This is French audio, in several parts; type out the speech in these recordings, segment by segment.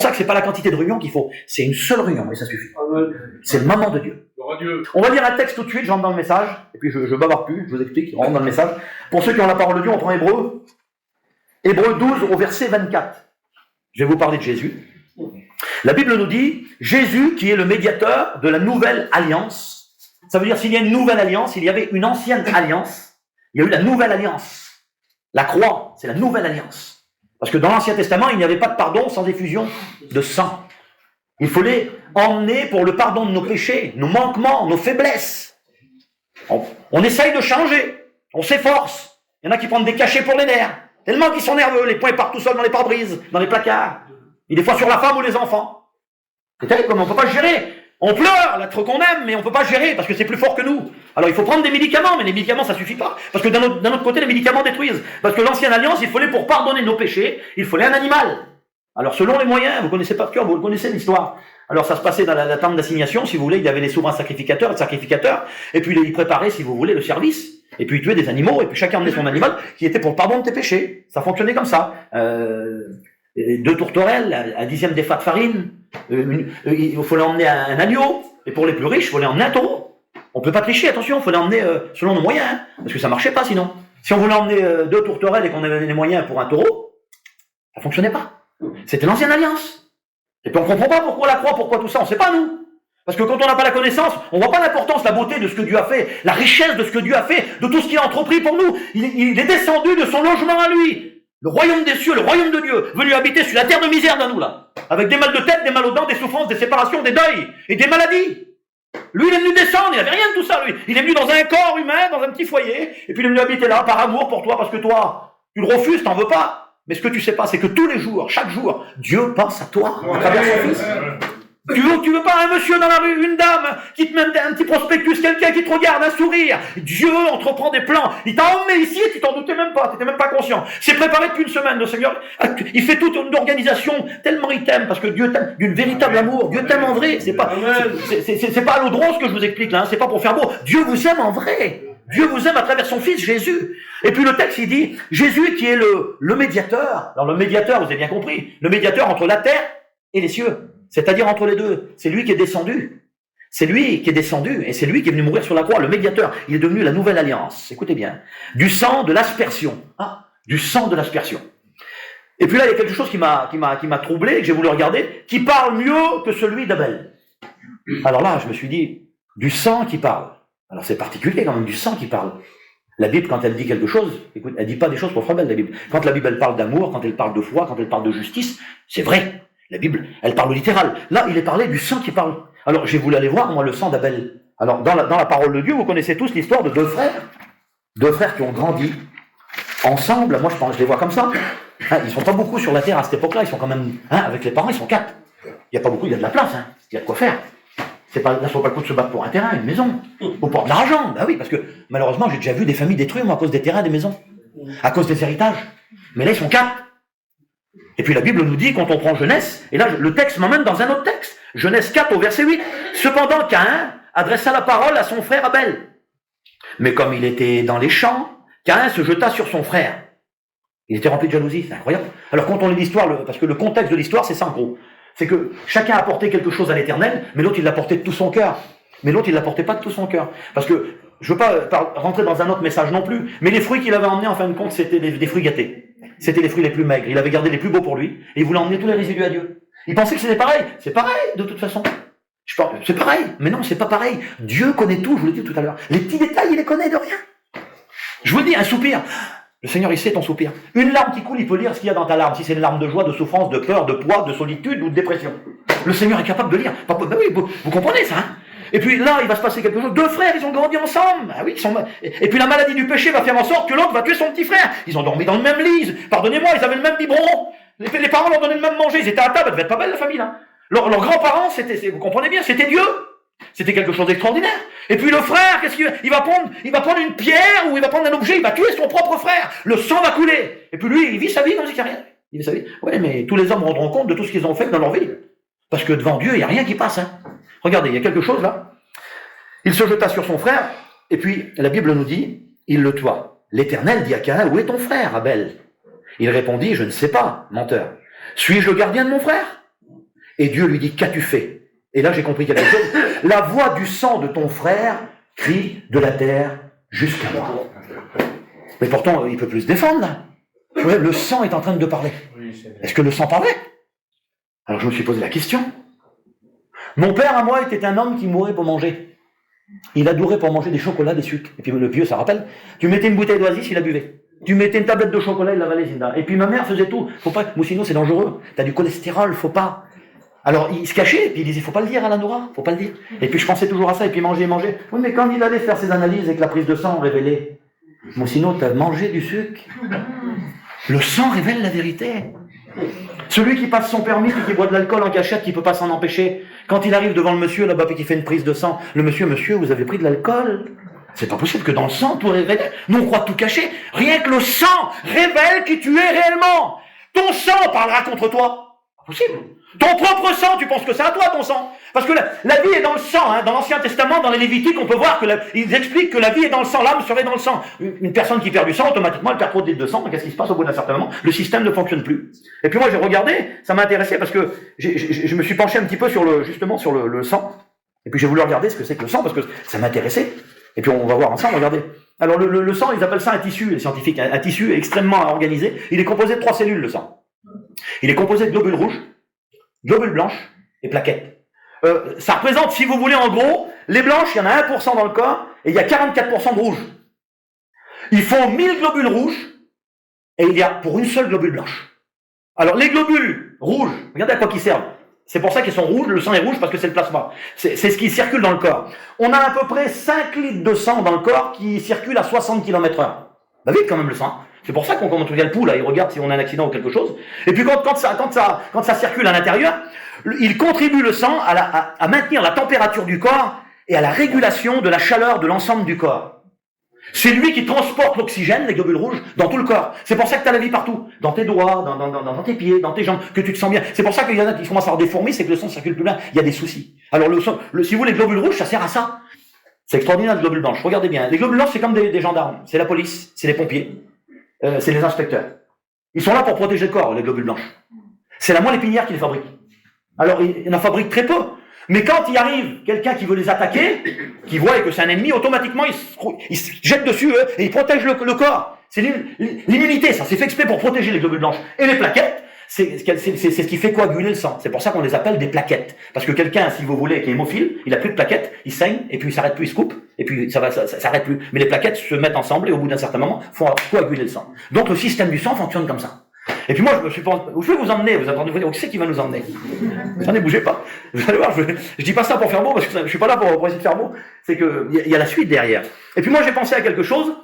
C'est pour ça que c'est pas la quantité de réunions qu'il faut, c'est une seule réunion, et ça suffit. C'est le moment de Dieu. On va lire un texte tout de suite, j'entre dans le message, et puis je bavard plus, je vous explique, on rentre dans le message. Pour ceux qui ont la parole de Dieu, on prend Hébreux 12 au verset 24. Je vais vous parler de Jésus. La Bible nous dit, Jésus qui est le médiateur de la nouvelle alliance. Ça veut dire s'il y a une nouvelle alliance, il y avait une ancienne alliance, il y a eu la nouvelle alliance. La croix, c'est la nouvelle alliance. Parce que dans l'Ancien Testament, il n'y avait pas de pardon sans effusion de sang. Il fallait emmener pour le pardon de nos péchés, nos manquements, nos faiblesses. On essaye de changer, on s'efforce. Il y en a qui prennent des cachets pour les nerfs. Tellement qu'ils sont nerveux, les poings partent tout seuls dans les pare-brises, dans les placards. Et des fois sur la femme ou les enfants. C'est terrible, comme on ne peut pas gérer. On pleure, l'être qu'on aime, mais on ne peut pas gérer parce que c'est plus fort que nous. Alors il faut prendre des médicaments, mais les médicaments ça ne suffit pas. Parce que d'un autre côté, les médicaments détruisent. Parce que l'ancienne alliance, il fallait pour pardonner nos péchés, il fallait un animal. Alors selon les moyens, vous connaissez par cœur, vous connaissez l'histoire. Alors ça se passait dans la tente d'assignation, si vous voulez, il y avait les souverains sacrificateurs et sacrificateurs, et puis ils préparaient, si vous voulez, le service. Et puis ils tuaient des animaux, et puis chacun emmenait son animal qui était pour le pardon de tes péchés. Ça fonctionnait comme ça. 2 tourterelles, un 10e des fats de farine, il fallait emmener un agneau, et pour les plus riches, il fallait emmener un taureau. On ne peut pas tricher, attention, il fallait emmener selon nos moyens, hein, parce que ça ne marchait pas sinon. Si on voulait emmener 2 tourterelles et qu'on avait les moyens pour un taureau, ça ne fonctionnait pas. C'était l'ancienne alliance. Et puis on ne comprend pas pourquoi la croix, pourquoi tout ça, on ne sait pas nous. Parce que quand on n'a pas la connaissance, on ne voit pas l'importance, la beauté de ce que Dieu a fait, la richesse de ce que Dieu a fait, de tout ce qu'il a entrepris pour nous. Il est descendu de son logement à lui. Le royaume des cieux, le royaume de Dieu, venu habiter sur la terre de misère dans nous là. Avec des mal de tête, des mal aux dents, des souffrances, des séparations, des deuils et des maladies. Lui, il est venu descendre, il n'avait rien de tout ça, lui. Il est venu dans un corps humain, dans un petit foyer, et puis il est venu habiter là par amour pour toi, parce que toi, tu le refuses, t'en veux pas. Mais ce que tu sais pas, c'est que tous les jours, chaque jour, Dieu pense à toi, à travers son Fils. Tu veux pas un monsieur dans la rue, une dame, qui te met un petit prospectus, quelqu'un qui te regarde, un sourire. Dieu entreprend des plans. Il t'a emmené ici et tu t'en doutais même pas, t'étais même pas conscient. C'est préparé depuis une semaine, le Seigneur. Il fait toute une organisation, tellement il t'aime, parce que Dieu t'aime d'une véritable amour. Dieu t'aime en vrai. C'est pas à l'eau de rose que je vous explique là, hein, c'est pas pour faire beau. Dieu vous aime en vrai. Dieu vous aime à travers son Fils Jésus. Et puis le texte il dit, Jésus qui est le médiateur. Alors le médiateur, vous avez bien compris, le médiateur entre la terre et les cieux. C'est-à-dire entre les deux. C'est lui qui est descendu. C'est lui qui est descendu et c'est lui qui est venu mourir sur la croix, le médiateur. Il est devenu la nouvelle alliance. Écoutez bien. Du sang de l'aspersion. Ah, du sang de l'aspersion. Et puis là, il y a quelque chose qui m'a troublé, que j'ai voulu regarder, qui parle mieux que celui d'Abel. Alors là, je me suis dit, du sang qui parle. Alors c'est particulier quand même, du sang qui parle. La Bible, quand elle dit quelque chose, écoute, elle dit pas des choses pour faire belle, la Bible. Quand la Bible, elle parle d'amour, quand elle parle de foi, quand elle parle de justice, c'est vrai. La Bible, elle parle au littéral. Là, il est parlé du sang qui parle. Alors, j'ai voulu aller voir, moi, le sang d'Abel. Alors, dans la parole de Dieu, vous connaissez tous l'histoire de 2 frères. 2 frères qui ont grandi ensemble. Moi, je les vois comme ça. Hein, ils sont pas beaucoup sur la terre à cette époque-là. Ils sont quand même, avec les parents, ils sont 4. Il n'y a pas beaucoup, il y a de la place. Hein. Il y a de quoi faire. Là, ça vaut pas le coup de se battre pour un terrain, une maison. Ou pour de l'argent. Ben oui, parce que, malheureusement, j'ai déjà vu des familles détruites, moi, à cause des terrains, des maisons. À cause des héritages. Mais là, ils sont 4. Et puis la Bible nous dit, quand on prend Genèse, et là le texte m'emmène dans un autre texte, Genèse 4 au verset 8, cependant Caïn adressa la parole à son frère Abel. Mais comme il était dans les champs, Caïn se jeta sur son frère. Il était rempli de jalousie, c'est incroyable. Alors quand on lit l'histoire, parce que le contexte de l'histoire c'est ça en gros, c'est que chacun apportait quelque chose à l'Éternel, mais l'autre il l'apportait de tout son cœur. Mais l'autre il l'apportait pas de tout son cœur. Parce que, je veux pas rentrer dans un autre message non plus, mais les fruits qu'il avait emmenés en fin de compte c'était des fruits gâtés. C'était les fruits les plus maigres. Il avait gardé les plus beaux pour lui. Et il voulait emmener tous les résidus à Dieu. Il pensait que c'était pareil. C'est pareil, de toute façon. C'est pareil. Mais non, c'est pas pareil. Dieu connaît tout, je vous l'ai dit tout à l'heure. Les petits détails, il les connaît de rien. Je vous le dis, un soupir. Le Seigneur, il sait ton soupir. Une larme qui coule, il peut lire ce qu'il y a dans ta larme. Si c'est une larme de joie, de souffrance, de peur, de poids, de solitude ou de dépression. Le Seigneur est capable de lire. Ben oui, vous comprenez ça, hein? Et puis là, il va se passer quelque chose. 2 frères, ils ont grandi ensemble. Ah oui, Et puis la maladie du péché va faire en sorte que l'autre va tuer son petit frère. Ils ont dormi dans le même lit. Pardonnez-moi, ils avaient le même biberon. Les parents leur donnaient le même manger. Ils étaient à table. Elle devait être pas belle, la famille, là. Leurs grands-parents, vous comprenez bien, c'était Dieu. C'était quelque chose d'extraordinaire. Et puis le frère, qu'est-ce qu'il va il va prendre une pierre ou il va prendre un objet, il va tuer son propre frère. Le sang va couler. Et puis lui, il vit sa vie comme s'il n'y a rien. Il vit sa vie. Ouais, mais tous les hommes rendront compte de tout ce qu'ils ont fait dans leur vie. Parce que devant Dieu, il n'y a rien qui passe, hein. Regardez, il y a quelque chose là. Il se jeta sur son frère, et puis la Bible nous dit, il le tua. L'Éternel dit à Caïn, où est ton frère, Abel? Il répondit, je ne sais pas, menteur. Suis-je le gardien de mon frère? Et Dieu lui dit, qu'as-tu fait? Et là, j'ai compris quelque chose. La voix du sang de ton frère crie de la terre jusqu'à moi. Mais pourtant, il ne peut plus se défendre, là. Ouais, le sang est en train de parler. Est-ce que le sang parlait? Alors je me suis posé la question. Mon père, à moi, était un homme qui mourait pour manger. Il adorait pour manger des chocolats, des sucres. Et puis le vieux, ça rappelle, tu mettais une bouteille d'oasis, il la buvait. Tu mettais une tablette de chocolat, il l'avalait, Zinda. Et puis ma mère faisait tout. Faut pas, ou sinon c'est dangereux. T'as du cholestérol, faut pas. Alors il se cachait, et puis il disait, faut pas le dire à la Nora, faut pas le dire. Et puis je pensais toujours à ça, et puis manger. Oui, mais quand il allait faire ses analyses et que la prise de sang révélait, moi sinon t'as mangé du sucre. Le sang révèle la vérité. Celui qui passe son permis et qui boit de l'alcool en cachette, qui ne peut pas s'en empêcher, quand il arrive devant le monsieur là-bas et qu'il fait une prise de sang, le monsieur, vous avez pris de l'alcool? C'est pas possible que dans le sang tout révèle. Nous on croit tout cacher. Rien que le sang révèle qui tu es réellement. Ton sang parlera contre toi. Pas possible. Ton propre sang, tu penses que c'est à toi ton sang? Parce que la vie est dans le sang. Hein. Dans l'Ancien Testament, dans les Lévitiques, on peut voir que ils expliquent que la vie est dans le sang, l'âme serait dans le sang. Une personne qui perd du sang, automatiquement, elle perd trop de litres de sang. Qu'est-ce qui se passe au bout d'un certain moment? Le système ne fonctionne plus. Et puis moi, j'ai regardé, ça m'a intéressé parce que je me suis penché un petit peu sur le sang. Et puis j'ai voulu regarder ce que c'est que le sang parce que ça m'intéressait. Et puis on va voir ensemble, regardez. Alors le sang, ils appellent ça un tissu, les scientifiques, un tissu extrêmement organisé. Il est composé de 3 cellules, le sang. Il est composé de globules rouges, globules blanches et plaquettes. Ça représente, si vous voulez, en gros, les blanches, il y en a 1% dans le corps, et il y a 44% de rouges. Il faut 1000 globules rouges, et il y a pour une seule globule blanche. Alors, les globules rouges, regardez à quoi ils servent. C'est pour ça qu'ils sont rouges, le sang est rouge, parce que c'est le plasma. C'est ce qui circule dans le corps. On a à peu près 5 litres de sang dans le corps qui circule à 60 km/h. Bah vite quand même le sang. C'est pour ça qu'on regarde le pouls, là, il regarde si on a un accident ou quelque chose. Et puis quand ça circule à l'intérieur, il contribue le sang à maintenir la température du corps et à la régulation de la chaleur de l'ensemble du corps. C'est lui qui transporte l'oxygène, les globules rouges, dans tout le corps. C'est pour ça que tu as la vie partout. Dans tes doigts, dans tes pieds, dans tes jambes, que tu te sens bien. C'est pour ça qu'il y en a qui commencent à avoir des fourmis, c'est que le sang circule plus bien. Il y a des soucis. Alors si vous voulez, les globules rouges, ça sert à ça. C'est extraordinaire, les globules blanches. Regardez bien. Les globules blanches, c'est comme des gendarmes. C'est la police, c'est les pompiers, c'est les inspecteurs. Ils sont là pour protéger le corps, les globules blanches. C'est la moelle épinière qui les fabrique. Alors, il en fabrique très peu. Mais quand il arrive quelqu'un qui veut les attaquer, qui voit que c'est un ennemi, automatiquement, il se jette dessus eux, et il protège le corps. C'est l'immunité, ça. C'est fait exprès pour protéger les globules blanches. Et les plaquettes, c'est ce qui fait coaguler le sang. C'est pour ça qu'on les appelle des plaquettes. Parce que quelqu'un, si vous voulez, qui est hémophile, il a plus de plaquettes, il saigne, et puis il s'arrête plus, il se coupe, et puis ça s'arrête plus. Mais les plaquettes se mettent ensemble, et au bout d'un certain moment, font coaguler le sang. Donc le système du sang fonctionne comme ça. Et puis moi, je vais vous emmener, vous entendez, qui c'est qui va nous emmener? Attendez, bougez pas. Vous allez voir, je dis pas ça pour faire beau, parce que je suis pas là pour essayer de faire beau, c'est que il y a la suite derrière. Et puis moi, j'ai pensé à quelque chose.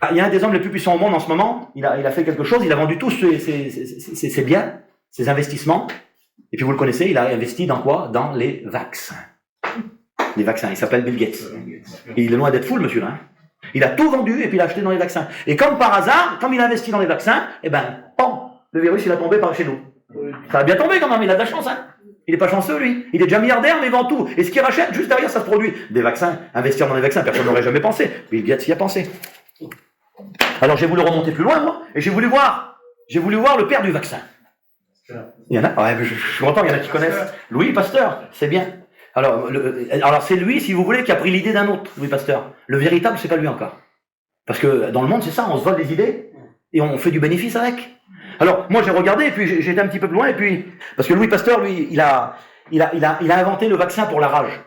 Il y a un des hommes les plus puissants au monde en ce moment, il a fait quelque chose, il a vendu tous ses biens, ses investissements, et puis vous le connaissez, il a investi dans quoi? Dans les vaccins. Les vaccins, il s'appelle Bill Gates. Et il est loin d'être fou, le monsieur là. Il a tout vendu, et puis il a acheté dans les vaccins. Et comme par hasard, comme il a investi dans les vaccins, le virus, il a tombé par chez nous. Ça a bien tombé quand même, il a de la chance, hein. Il n'est pas chanceux, lui. Il est déjà milliardaire, mais il vend tout. Et ce qu'il rachète, juste derrière, ça se produit. Des vaccins, investir dans des vaccins, personne n'aurait jamais pensé. Bill Gates y a pensé. Alors j'ai voulu remonter plus loin, moi, et j'ai voulu voir le père du vaccin. Il y en a, ouais, je suis content, il y en a qui connaissent. Louis Pasteur, c'est bien. Alors c'est lui, si vous voulez, qui a pris l'idée d'un autre, Louis Pasteur. Le véritable, c'est pas lui encore. Parce que dans le monde, c'est ça, on se vole des idées, et on fait du bénéfice avec. Alors, moi, j'ai regardé, et puis j'ai été un petit peu plus loin, et puis, parce que Louis Pasteur, lui, il a inventé le vaccin pour la rage.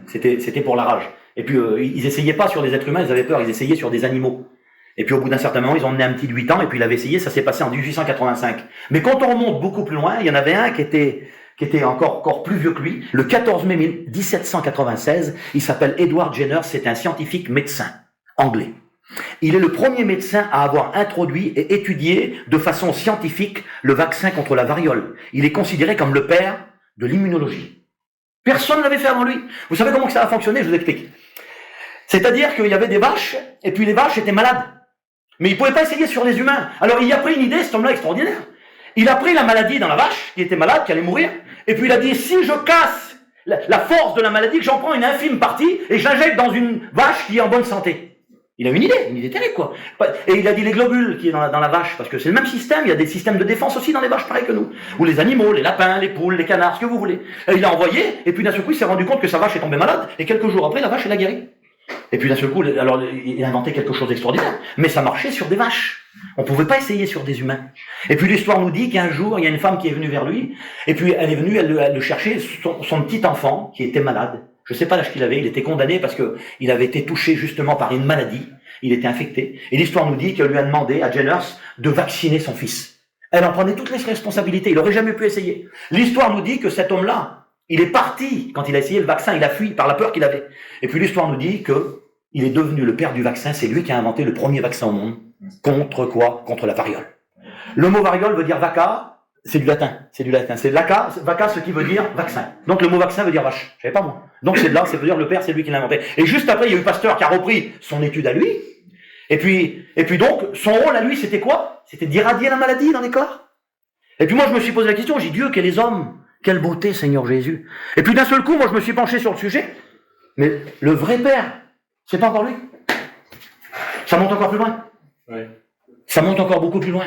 C'était pour la rage. Et puis, ils essayaient pas sur des êtres humains, ils avaient peur, ils essayaient sur des animaux. Et puis, au bout d'un certain moment, ils ont emmené un petit de 8 ans, et puis il avait essayé, ça s'est passé en 1885. Mais quand on remonte beaucoup plus loin, il y en avait un qui était encore plus vieux que lui. Le 14 mai 1796, il s'appelle Edward Jenner, c'est un scientifique médecin anglais. Il est le premier médecin à avoir introduit et étudié de façon scientifique le vaccin contre la variole. Il est considéré comme le père de l'immunologie. Personne ne l'avait fait avant lui. Vous savez comment ça a fonctionné? Je vous explique. C'est-à-dire qu'il y avait des vaches, et puis les vaches étaient malades. Mais il ne pouvait pas essayer sur les humains. Alors il a pris une idée, cet homme-là extraordinaire. Il a pris la maladie dans la vache, qui était malade, qui allait mourir, et puis il a dit, si je casse la force de la maladie, que j'en prends une infime partie, et je l'injecte dans une vache qui est en bonne santé. Il a une idée terrible, quoi. Et il a dit les globules qui est dans la vache, parce que c'est le même système, il y a des systèmes de défense aussi dans les vaches, pareil que nous. Ou les animaux, les lapins, les poules, les canards, ce que vous voulez. Et il a envoyé, et puis d'un seul coup, il s'est rendu compte que sa vache est tombée malade, et quelques jours après, la vache, elle a guéri. Et puis d'un seul coup, alors, il a inventé quelque chose d'extraordinaire, mais ça marchait sur des vaches. On pouvait pas essayer sur des humains. Et puis l'histoire nous dit qu'un jour, il y a une femme qui est venue vers lui, et puis elle est venue, elle le chercher, son petit enfant, qui était malade. Je sais pas l'âge qu'il avait, il était condamné parce que il avait été touché justement par une maladie, il était infecté. Et l'histoire nous dit qu'elle lui a demandé à Jenners de vacciner son fils. Elle en prenait toutes les responsabilités, il aurait jamais pu essayer. L'histoire nous dit que cet homme-là, il est parti quand il a essayé le vaccin, il a fui par la peur qu'il avait. Et puis l'histoire nous dit que il est devenu le père du vaccin, c'est lui qui a inventé le premier vaccin au monde. Contre quoi? Contre la variole. Le mot variole veut dire vaca. C'est du latin. C'est vaca, ce qui veut dire vaccin. Donc le mot vaccin veut dire vache. Je savais pas moi. Donc c'est de là, ça veut dire le père, c'est lui qui l'a inventé. Et juste après, il y a eu Pasteur qui a repris son étude à lui. Et puis donc, son rôle à lui, c'était quoi? C'était d'irradier la maladie dans les corps. Et puis moi, je me suis posé la question, j'ai dit, Dieu, quels les hommes, quelle beauté, Seigneur Jésus. Et puis d'un seul coup, moi, je me suis penché sur le sujet. Mais le vrai père, c'est pas encore lui. Ça monte encore plus loin. Oui. Ça monte encore beaucoup plus loin.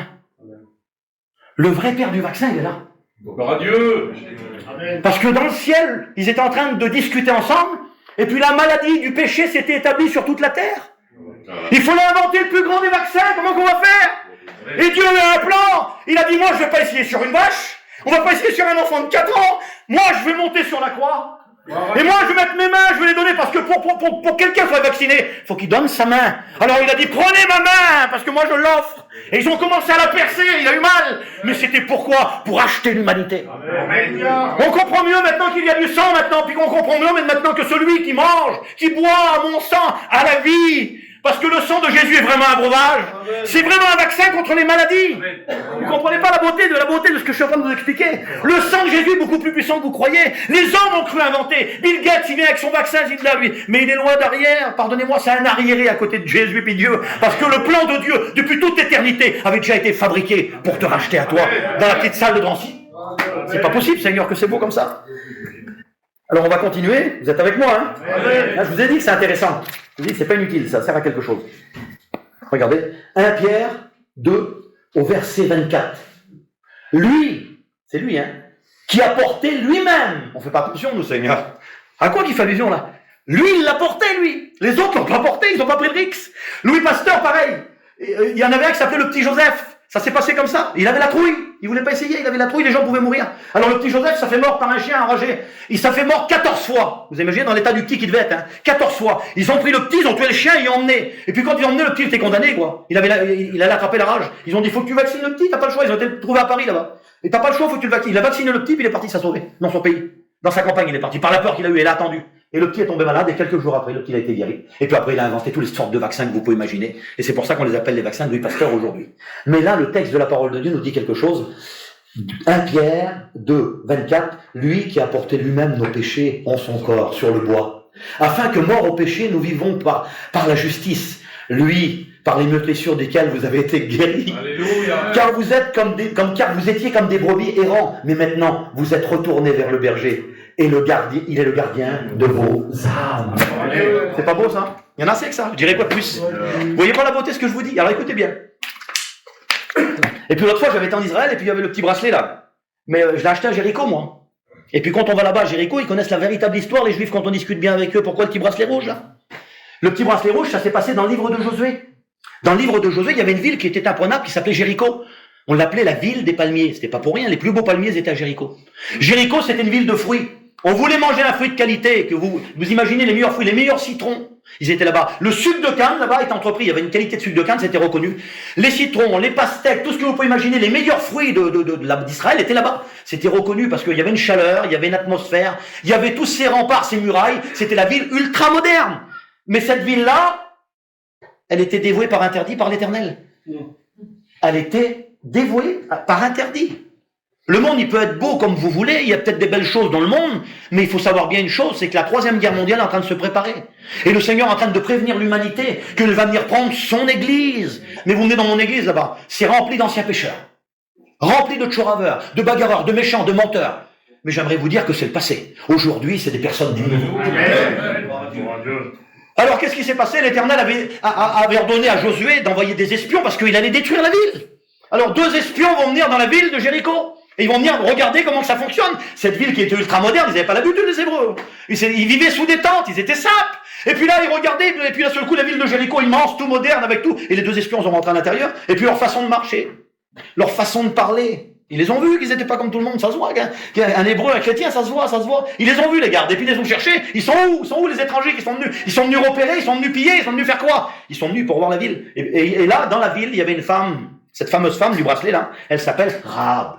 Le vrai père du vaccin, il est là. Gloire à Dieu. Parce que dans le ciel, ils étaient en train de discuter ensemble, et puis la maladie du péché s'était établie sur toute la terre. Il fallait inventer le plus grand des vaccins, comment qu'on va faire? Et Dieu a un plan. Il a dit, moi je vais pas essayer sur une vache, on va pas essayer sur un enfant de 4 ans, moi je vais monter sur la croix. Et moi, je vais mettre mes mains, je vais les donner, parce que pour quelqu'un soit vacciné, il faut qu'il donne sa main. Alors il a dit, prenez ma main, parce que moi je l'offre. Et ils ont commencé à la percer, il a eu mal. Mais c'était pourquoi? Pour acheter l'humanité. On comprend mieux maintenant qu'il y a du sang maintenant, puis qu'on comprend mieux maintenant que celui qui mange, qui boit à mon sang, a la vie. Parce que le sang de Jésus est vraiment un breuvage. C'est vraiment un vaccin contre les maladies. Vous comprenez pas la beauté de ce que je suis en train de vous expliquer. Le sang de Jésus est beaucoup plus puissant que vous croyez. Les hommes ont cru inventer. Bill Gates, il vient avec son vaccin, il là, lui. Mais il est loin derrière. Pardonnez-moi, c'est un arriéré à côté de Jésus et Dieu. Parce que le plan de Dieu, depuis toute éternité, avait déjà été fabriqué pour te racheter à toi dans la petite salle de Drancy. C'est pas possible, Seigneur, que c'est beau comme ça. Alors on va continuer. Vous êtes avec moi, hein? Là, je vous ai dit que c'est intéressant. Je vous dis, c'est pas inutile, ça sert à quelque chose. Regardez, 1 Pierre 2, au verset 24. Lui, c'est lui, hein, qui a porté lui-même. On fait pas attention, nous, Seigneur. À quoi qu'il fait allusion, là? Lui, il l'a porté, lui. Les autres l'ont pas porté, ils ont pas pris le Rix. Louis Pasteur, pareil. Il y en avait un qui s'appelait le petit Joseph. Ça s'est passé comme ça. Il avait la trouille. Il voulait pas essayer. Il avait la trouille. Les gens pouvaient mourir. Alors le petit Joseph, ça fait mort par un chien enragé. Il s'est fait mort 14 fois. Vous imaginez dans l'état du petit qui devait être, hein. 14 fois. Ils ont pris le petit, ils ont tué le chien, ils l'ont emmené. Et puis quand ils l'ont emmené, le petit était condamné, quoi. Il allait attraper la rage. Ils ont dit, faut que tu vaccines le petit. T'as pas le choix. Ils ont été trouvés à Paris, là-bas. Et t'as pas le choix, faut que tu le vaccines. Il a vacciné le petit, puis il est parti s'en sauver. Dans son pays. Dans sa campagne, il est parti. Par la peur qu'il a eu, il a attendu. Et le petit est tombé malade, et quelques jours après, le petit a été guéri. Et puis après, il a inventé toutes les sortes de vaccins que vous pouvez imaginer. Et c'est pour ça qu'on les appelle les vaccins de Louis Pasteur aujourd'hui. Mais là, le texte de la parole de Dieu nous dit quelque chose. 1 Pierre 2, 24, lui qui a porté lui-même nos péchés en son corps sur le bois, afin que mort au péché, nous vivons par la justice. Lui, par les meurtrissures desquelles vous avez été guéris. Alléluia. Car vous étiez comme des brebis errants, mais maintenant vous êtes retournés vers le berger. Et il est le gardien de vos âmes. C'est pas beau ça? Il y en a assez que ça. Je dirais quoi de plus? Vous voyez pas la beauté de ce que je vous dis? Alors écoutez bien. Et puis l'autre fois j'avais été en Israël et puis il y avait le petit bracelet là. Mais je l'ai acheté à Jéricho moi. Et puis quand on va là-bas à Jéricho, ils connaissent la véritable histoire, les Juifs, quand on discute bien avec eux. Pourquoi le petit bracelet rouge là? Le petit bracelet rouge, ça s'est passé dans le livre de Josué. Dans le livre de Josué, il y avait une ville qui était imprenable qui s'appelait Jéricho. On l'appelait la ville des palmiers. C'était pas pour rien, les plus beaux palmiers étaient à Jéricho. Jéricho, c'était une ville de fruits. On voulait manger un fruit de qualité, que vous imaginez les meilleurs fruits, les meilleurs citrons. Ils étaient là-bas. Le sucre de canne, là-bas, est entrepris. Il y avait une qualité de sucre de canne, c'était reconnu. Les citrons, les pastèques, tout ce que vous pouvez imaginer, les meilleurs fruits d'Israël étaient là-bas. C'était reconnu parce qu'il y avait une chaleur, il y avait une atmosphère, il y avait tous ces remparts, ces murailles. C'était la ville ultra moderne. Mais cette ville-là, elle était dévouée par interdit par l'Éternel. Elle était dévouée par interdit. Le monde, il peut être beau comme vous voulez, il y a peut-être des belles choses dans le monde, mais il faut savoir bien une chose, c'est que la 3e guerre mondiale est en train de se préparer. Et le Seigneur est en train de prévenir l'humanité qu'il va venir prendre son église. Mais vous venez dans mon église là-bas, c'est rempli d'anciens pécheurs, rempli de tchoraveurs, de bagarreurs, de méchants, de menteurs. Mais j'aimerais vous dire que c'est le passé. Aujourd'hui, c'est des personnes dignes. Alors qu'est-ce qui s'est passé? L'Éternel avait ordonné à Josué d'envoyer des espions parce qu'il allait détruire la ville. Alors 2 espions vont venir dans la ville de Jéricho. Et ils vont venir regarder comment ça fonctionne. Cette ville qui était ultra moderne, ils n'avaient pas l'habitude des Hébreux. Ils vivaient sous des tentes, ils étaient simples. Et puis là, ils regardaient, et puis d'un seul coup, la ville de Jéricho, immense, tout moderne, avec tout. Et les 2 espions sont rentrés à l'intérieur. Et puis leur façon de marcher, leur façon de parler. Ils les ont vus qu'ils n'étaient pas comme tout le monde, ça se voit. Un Hébreu, un chrétien, ça se voit. Ils les ont vus, les gardes. Et puis ils les ont cherchés. Ils sont où les étrangers qui sont venus? Ils sont venus repérer, ils sont venus piller, ils sont venus faire quoi? Ils sont venus pour voir la ville. Et là, dans la ville, il y avait une femme, cette fameuse femme du bracelet là, elle s'appelle Rahab.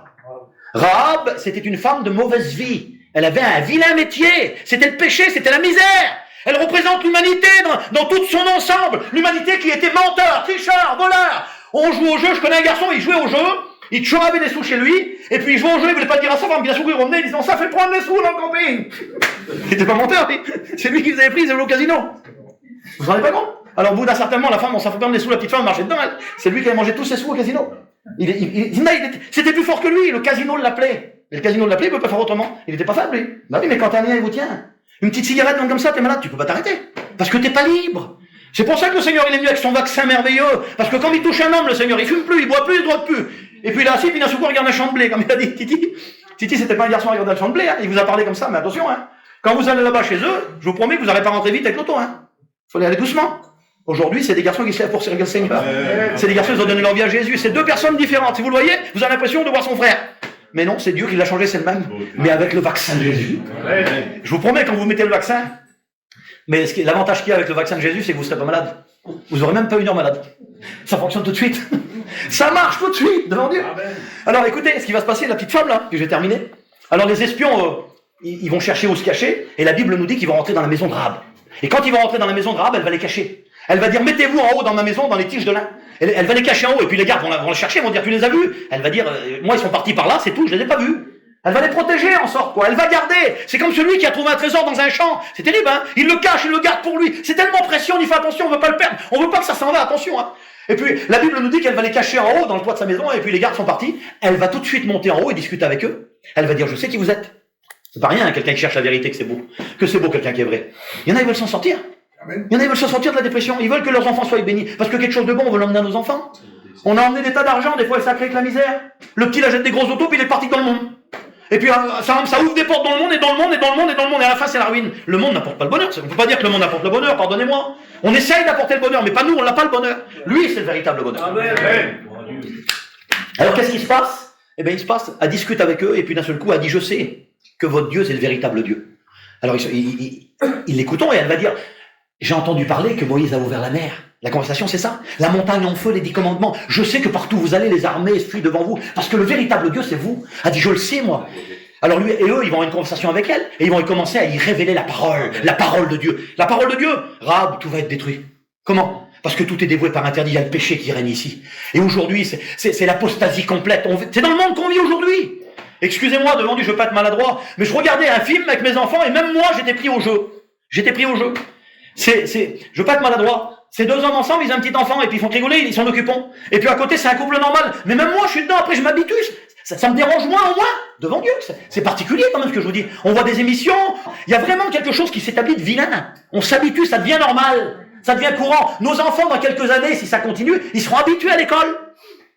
Rahab, c'était une femme de mauvaise vie. Elle avait un vilain métier. C'était le péché, c'était la misère. Elle représente l'humanité dans tout son ensemble. L'humanité qui était menteur, tricheur, voleur. On joue au jeu, je connais un garçon, il jouait au jeu, il toujours avait des sous chez lui, et puis il jouait au jeu, il voulait pas le dire à sa femme, bien sûr il revenait, il disait, ça fait prendre les sous dans le camping. Il était pas menteur, c'est lui qui les avait pris, il allait au casino. Vous vous rendez pas compte? Alors au bout d'un certain moment, la femme, on s'en fait prendre les sous, la petite femme marchait dedans, c'est lui qui avait mangé tous ses sous au casino. C'était plus fort que lui, le casino l'appelait. Et le casino l'appelait, il ne peut pas faire autrement. Il n'était pas faible, lui. Bah oui, mais quand t'as un lien, il vous tient. Une petite cigarette comme ça, t'es malade, tu peux pas t'arrêter. Parce que t'es pas libre. C'est pour ça que le Seigneur, il est venu avec son vaccin merveilleux. Parce que quand il touche un homme, le Seigneur, il fume plus, il boit plus, il drogue plus. Et puis il est assis, puis d'un seul coup, il regarde un champ de blé, comme il a dit Titi. Titi, c'était pas un garçon à regarder un champ de blé, hein. Il vous a parlé comme ça, mais attention, hein. Quand vous allez là-bas chez eux, je vous promets que vous n'allez pas rentrer vite avec l'auto, hein. Faut aller doucement. Aujourd'hui, c'est des garçons qui se lèvent pour servir le Seigneur. C'est des garçons qui ont donné leur vie à Jésus. C'est 2 personnes différentes. Si vous le voyez, vous avez l'impression de voir son frère. Mais non, c'est Dieu qui l'a changé, c'est le même. Mais avec le vaccin de Jésus. Je vous promets, quand vous mettez le vaccin, mais l'avantage qu'il y a avec le vaccin de Jésus, c'est que vous ne serez pas malade. Vous n'aurez même pas 1 heure malade. Ça fonctionne tout de suite. Ça marche tout de suite, devant Dieu. Alors écoutez, ce qui va se passer, la petite femme là, que j'ai terminée. Alors les espions, ils vont chercher où se cacher, et la Bible nous dit qu'ils vont rentrer dans la maison de Rahab. Et quand ils vont rentrer dans la maison de Rahab, elle va les cacher. Elle va dire, mettez-vous en haut dans ma maison, dans les tiges de lin. Elle va les cacher en haut, et puis les gardes vont les chercher, vont dire, tu les as vus? Elle va dire, moi ils sont partis par là, c'est tout, je les ai pas vus. Elle va les protéger en sorte, quoi. Elle va garder. C'est comme celui qui a trouvé un trésor dans un champ. C'est terrible, hein. Il le cache, il le garde pour lui. C'est tellement précieux, on y fait attention, on veut pas le perdre. On veut pas que ça s'en va, attention, hein. Et puis, la Bible nous dit qu'elle va les cacher en haut, dans le toit de sa maison, et puis les gardes sont partis. Elle va tout de suite monter en haut et discuter avec eux. Elle va dire, je sais qui vous êtes. C'est pas rien, hein, quelqu'un qui cherche la vérité, que c'est beau. Que c'est beau, quelqu'un qui est vrai. Il y en a, ils veulent s'en sortir. Il y en a, ils veulent se sortir de la dépression. Ils veulent que leurs enfants soient bénis. Parce que quelque chose de bon, on veut l'emmener à nos enfants. On a emmené des tas d'argent, des fois, ça crée que la misère. Le petit, il achète des grosses autos, puis il est parti dans le monde. Et puis, ça ouvre des portes dans le monde, et dans le monde, et dans le monde, et dans le monde, et à la fin, c'est la ruine. Le monde n'apporte pas le bonheur. On ne peut pas dire que le monde apporte le bonheur, pardonnez-moi. On essaye d'apporter le bonheur, mais pas nous, on n'a pas le bonheur. Lui, c'est le véritable bonheur. Amen. Alors, qu'est-ce qui se passe? Eh bien, il se passe, elle discute avec eux, et puis d'un seul coup, elle dit, je sais que votre Dieu, c'est le véritable Dieu. Alors, ils l'écoutent, et elle va dire, j'ai entendu parler que Moïse a ouvert la mer. La conversation, c'est ça. La montagne en feu, les 10 commandements. Je sais que partout où vous allez, les armées fuient devant vous. Parce que le véritable Dieu, c'est vous. Elle dit, je le sais, moi. Alors lui et eux, ils vont avoir une conversation avec elle. Et ils vont commencer à y révéler la parole de Dieu. La parole de Dieu. Rahab, tout va être détruit. Comment? Parce que tout est dévoué par interdit. Il y a le péché qui règne ici. Et aujourd'hui, c'est l'apostasie complète. C'est dans le monde qu'on vit aujourd'hui. Excusez-moi, devant Dieu, je veux pas être maladroit. Mais je regardais un film avec mes enfants et même moi, j'étais pris au jeu. Je veux pas être maladroit. Ces 2 hommes ensemble, ils ont un petit enfant, et puis ils font rigoler, ils s'en occupent. Et puis à côté, c'est un couple normal. Mais même moi, je suis dedans, après je m'habitue. Ça me dérange moins au moins, devant Dieu. C'est particulier quand même ce que je vous dis. On voit des émissions, il y a vraiment quelque chose qui s'établit de vilain. On s'habitue, ça devient normal. Ça devient courant. Nos enfants, dans quelques années, si ça continue, ils seront habitués à l'école.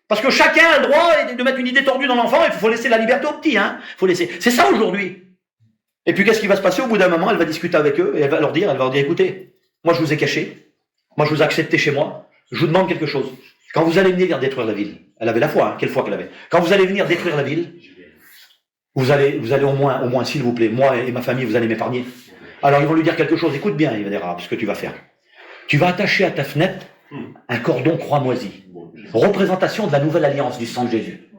Parce que chacun a le droit de mettre une idée tordue dans l'enfant, et il faut laisser la liberté aux petits, hein. Faut laisser. C'est ça aujourd'hui. Et puis qu'est-ce qui va se passer? Au bout d'un moment, elle va discuter avec eux, et elle va leur dire, écoutez, moi je vous ai caché. Moi, je vous ai accepté chez moi. Je vous demande quelque chose. Quand vous allez venir détruire la ville, elle avait la foi, hein, quelle foi qu'elle avait. Quand vous allez venir détruire la ville, vous allez au moins, s'il vous plaît, moi et ma famille, vous allez m'épargner. Alors, ils vont lui dire quelque chose. Écoute bien, il va dire, ce que tu vas faire. Tu vas attacher à ta fenêtre un cordon croix moisi. Représentation de la nouvelle alliance du sang de Jésus.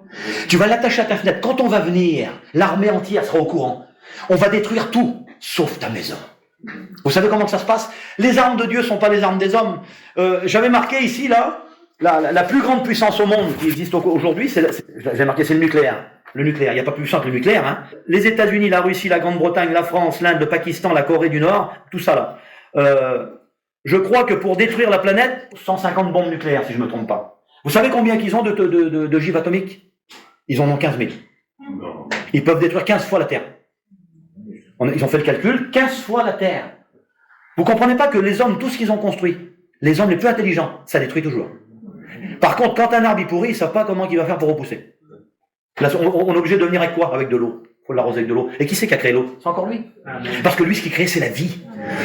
Tu vas l'attacher à ta fenêtre. Quand on va venir, l'armée entière sera au courant. On va détruire tout, sauf ta maison. Vous savez comment ça se passe? Les armes de Dieu ne sont pas les armes des hommes. J'avais marqué ici, là, la plus grande puissance au monde qui existe aujourd'hui, j'ai marqué, c'est le nucléaire. Le nucléaire, il n'y a pas plus puissant que le nucléaire. Hein. Les États-Unis, la Russie, la Grande-Bretagne, la France, l'Inde, le Pakistan, la Corée du Nord, tout ça là. Je crois que pour détruire la planète, 150 bombes nucléaires, si je ne me trompe pas. Vous savez combien qu'ils ont d'ogives atomiques? Ils en ont 15 000. Ils peuvent détruire 15 fois la Terre. Ils ont fait le calcul, 15 fois la Terre. Vous comprenez pas que les hommes, tout ce qu'ils ont construit, les hommes les plus intelligents, ça détruit toujours. Par contre, quand un arbre est pourri, ils savent pas comment il va faire pour repousser. Là, on est obligé de venir avec quoi? Avec de l'eau. Il faut l'arroser avec de l'eau. Et qui c'est qui a créé l'eau? C'est encore lui. Parce que lui, ce qu'il crée, c'est la vie.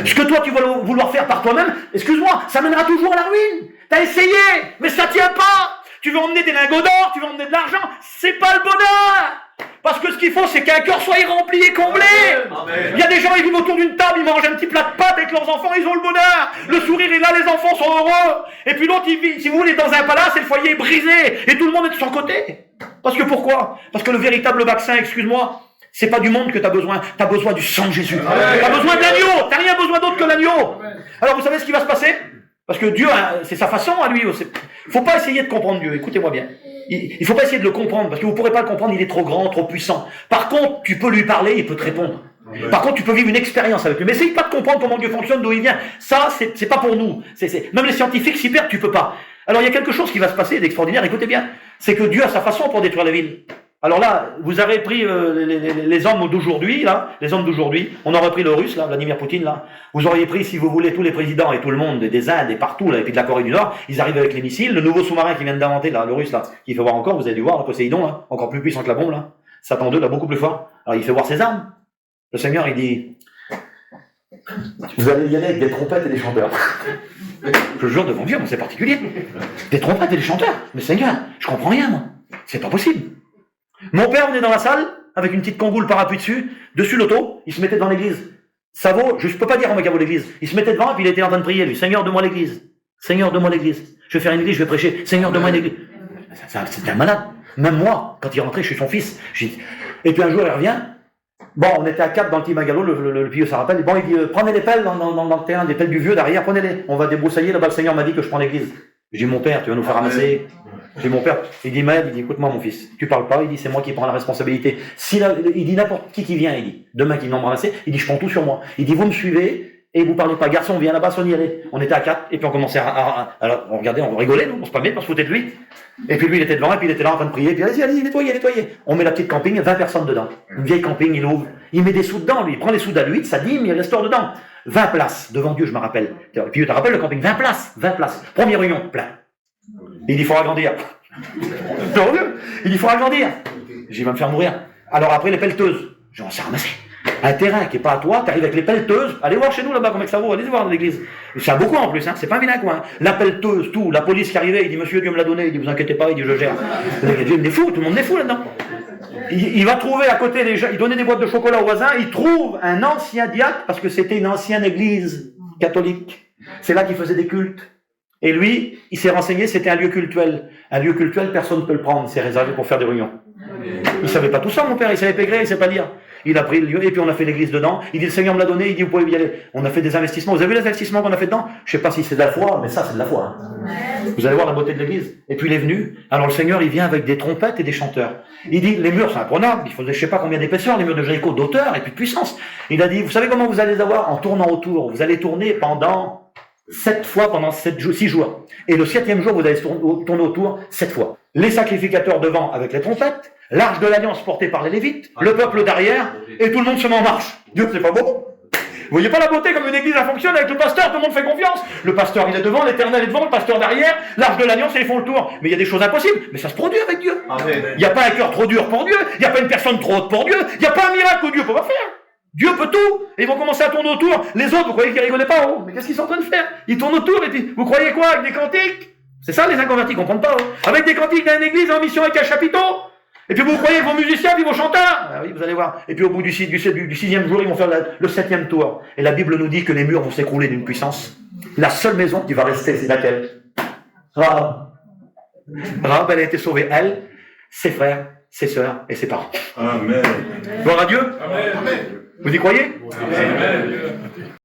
Ce que toi, tu vas vouloir faire par toi-même, excuse-moi, ça mènera toujours à la ruine. T'as essayé, mais ça tient pas. Tu veux emmener des lingots d'or, tu veux emmener de l'argent, c'est pas le bonheur. Parce que ce qu'il faut, c'est qu'un cœur soit rempli et comblé. Amen. Il y a des gens, ils vivent autour d'une table, ils mangent un petit plat de pâtes avec leurs enfants, ils ont le bonheur. Le sourire est là, les enfants sont heureux. Et puis l'autre, il vit, si vous voulez, dans un palace et le foyer est brisé. Et tout le monde est de son côté. Parce que pourquoi? Parce que le véritable vaccin, excuse-moi, c'est pas du monde que tu as besoin. Tu as besoin du sang de Jésus. Tu as besoin de l'agneau. Tu n'as rien besoin d'autre que l'agneau. Alors vous savez ce qui va se passer? Parce que Dieu, c'est sa façon à lui. Il faut pas essayer de comprendre Dieu. Écoutez-moi bien. Il faut pas essayer de le comprendre, parce que vous pourrez pas le comprendre, il est trop grand, trop puissant. Par contre, tu peux lui parler, il peut te répondre. Par contre, tu peux vivre une expérience avec lui. Mais essaye pas de comprendre comment Dieu fonctionne, d'où il vient. Ça, c'est pas pour nous. Même les scientifiques s'y perdent, tu peux pas. Alors, il y a quelque chose qui va se passer d'extraordinaire, écoutez bien. C'est que Dieu a sa façon pour détruire la ville. Alors là, vous avez pris les hommes d'aujourd'hui, là, les hommes d'aujourd'hui, on aurait pris le russe, là, Vladimir Poutine, là, vous auriez pris, si vous voulez, tous les présidents et tout le monde, des Indes et partout, là, et puis de la Corée du Nord, ils arrivent avec les missiles, le nouveau sous-marin qui vient d'inventer, là, le russe, là, qui fait voir encore, vous avez dû voir, le Poséidon, là, encore plus puissant que la bombe, là, Satan 2, là, beaucoup plus fort, alors il fait voir ses armes. Le Seigneur, il dit, vous allez y aller avec des trompettes et des chanteurs. Je jure devant Dieu, moi c'est particulier. Des trompettes et des chanteurs. Mais Seigneur, je comprends rien, moi. C'est pas possible. Mon père venait dans la salle, avec une petite congoule parapluie dessus l'auto, il se mettait devant l'église. Ça vaut, je peux pas dire en mec à l'église. Il se mettait devant et puis il était en train de prier, lui. Seigneur, donne-moi l'église. Seigneur, donne-moi l'église. Je vais faire une église, je vais prêcher. Seigneur, donne-moi une église. C'était un malade. Même moi, quand il rentrait, je suis son fils. Et puis un jour, il revient. Bon, on était à 4 dans le petit magalo, le pieux, ça rappelle. Bon, il dit, prenez les pelles dans le terrain, des pelles du vieux derrière, prenez-les. On va débroussailler, là-bas, le Seigneur m'a dit que je prends l'église. J'ai dit, mon père, tu vas nous faire ramasser. J'ai mon père, il dit, Maël, il dit, écoute-moi mon fils, tu parles pas, il dit, c'est moi qui prends la responsabilité. Il dit, n'importe qui vient, il dit, demain qui vient m'embrasser, il dit, je prends tout sur moi. Il dit, vous me suivez, et vous parlez pas, garçon, viens là-bas, on y allait. On était à 4, et puis on commençait alors, on regardait, on rigolait, nous, on se palmait, on se foutait de lui. Et puis lui, il était devant, et puis il était là en train de prier, et puis allez-y, nettoyez. On met la petite camping, 20 personnes dedans. Une vieille camping, il ouvre, il met des sous dedans, lui, il prend les sous d'A8, ça dîme, il restaure dedans. 20 places, devant Dieu, je me rappelle. Et puis tu te rappelles le camping, 20 places. Première réunion, plein. Il dit, il faut agrandir. Il dit, il faut agrandir. J'ai dit, il va me faire mourir. Alors après, les pelleteuses. J'en sais ramasser. Un terrain qui n'est pas à toi, tu arrives avec les pelleteuses. Allez voir chez nous là-bas comment ça vaut, allez voir dans l'église. C'est un beaucoup en plus, hein. C'est pas un vilain coin. La pelleteuse, tout, la police qui arrivait, il dit, monsieur, Dieu me l'a donné, il dit, vous inquiétez pas, il dit, je gère. Dieu me fou, tout le monde est fou là-dedans. Il va trouver à côté des gens, il donnait des boîtes de chocolat aux voisins, il trouve un ancien diacre, parce que c'était une ancienne église catholique. C'est là qu'il faisait des cultes. Et lui, il s'est renseigné, c'était un lieu cultuel. Un lieu cultuel, personne ne peut le prendre, c'est réservé pour faire des réunions. Il savait pas tout ça, mon père, il savait pas écrire, il savait pas lire. Il a pris le lieu, et puis on a fait l'église dedans. Il dit, le Seigneur me l'a donné, il dit, vous pouvez y aller. On a fait des investissements. Vous avez vu les investissements qu'on a fait dedans? Je sais pas si c'est de la foi, mais ça, c'est de la foi. Hein. Vous allez voir la beauté de l'église. Et puis il est venu. Alors le Seigneur, il vient avec des trompettes et des chanteurs. Il dit, les murs sont imprenables. Il faisait je sais pas combien d'épaisseur, les murs de Jéricho, d'auteur et puis de puissance. Il a dit, vous savez comment vous allez les avoir? En tournant autour. Vous allez tourner pendant 7 fois pendant 6 jours. Et le 7e jour, vous allez tourner autour 7 fois. Les sacrificateurs devant avec les trompettes, l'arche de l'alliance portée par les Lévites, le peuple derrière, et tout le monde se met en marche. Dieu, c'est pas beau? Vous voyez pas la beauté comme une église, ça fonctionne avec le pasteur, tout le monde fait confiance. Le pasteur, il est devant, l'Éternel est devant, le pasteur derrière, l'arche de l'alliance, et ils font le tour. Mais il y a des choses impossibles, mais ça se produit avec Dieu. Il n'y a pas un cœur trop dur pour Dieu, il n'y a pas une personne trop haute pour Dieu, il n'y a pas un miracle que Dieu peut pas faire. Dieu peut tout, et ils vont commencer à tourner autour. Les autres, vous croyez qu'ils rigolaient pas, oh? Mais qu'est-ce qu'ils sont en train de faire? Ils tournent autour, et puis, vous croyez quoi? Avec des cantiques? C'est ça, les inconvertis, ils comprennent pas, oh? Avec des cantiques dans une église, en mission avec un chapiteau? Et puis vous croyez vos musiciens, puis vos chanteurs? Ah oui, vous allez voir. Et puis au bout du 6e jour, ils vont faire le 7e tour. Et la Bible nous dit que les murs vont s'écrouler d'une puissance. La seule maison qui va rester, c'est laquelle? Rahab. Rahab, elle a été sauvée, elle, ses frères, ses sœurs et ses parents. Amen. Gloire à Dieu. Amen. Vous y croyez? Amen.